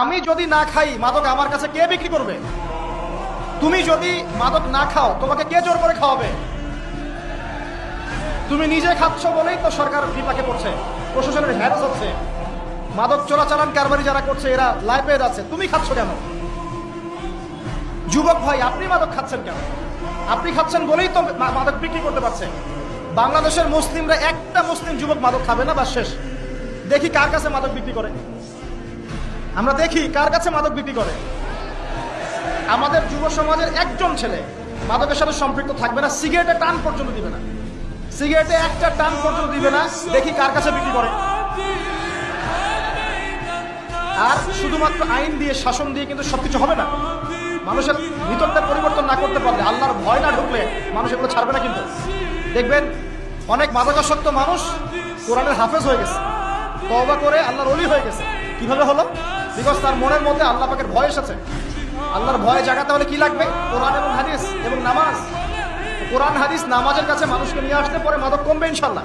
আমি যদি না খাই মাদক আমার কাছে কে বিক্রি করবে? তুমি যদি মাদক না খাও তোমাকে কে জোর করে খাওয়াবে? তুমি নিজে খাচ্ছ বলেই তো সরকার বিপাকে পড়ছে, প্রশাসনের হ্যারাস হচ্ছে, মাদক চোরাচালান কারবারি যারা করছে এরা লাইফ পেয়ে যাচ্ছে। তুমি খাচ্ছ কেন? যুবক ভাই, আপনি মাদক খাচ্ছেন কেন? আপনি খাচ্ছেন বলেই তো মাদক বিক্রি করতে পারছে। বাংলাদেশের মুসলিমরা একটা মুসলিম যুবক মাদক খাবে না, বা শেষ। দেখি কার কাছে মাদক বিক্রি করে, আমরা দেখি কার কাছে মাদক বিক্রি করে। আমাদের যুব সমাজের একজন ছেলে মাদকের সাথে সম্পৃক্ত থাকবে না, সিগারেটে টান পর্যন্ত দিবে না, সিগারেটে একটা টান পর্যন্ত দিবে না। দেখি কার কাছে বিক্রি করে। আর শুধুমাত্র আইন দিয়ে, শাসন দিয়ে কিন্তু সবকিছু হবে না। মানুষের ভিতরটা পরিবর্তন না করতে পারলে, আল্লাহর ভয় না ঢুকলে মানুষ এগুলো ছাড়বে না। কিন্তু দেখবেন অনেক মাদকাসক্ত মানুষ কোরআনের হাফেজ হয়ে গেছে, তওবা করে আল্লাহর ওলি হয়ে গেছে। কিভাবে হলো? বিকজ তার মনের মধ্যে আল্লাহ পাকের ভয় এসেছে। আল্লাহর ভয় জাগাতে হলে কি লাগবে? কোরআন এবং হাদিস এবং নামাজ। কোরআন হাদিস নামাজের কাছে মানুষকে নিয়ে আসতে পরে মাদক কমবে ইনশাল্লাহ।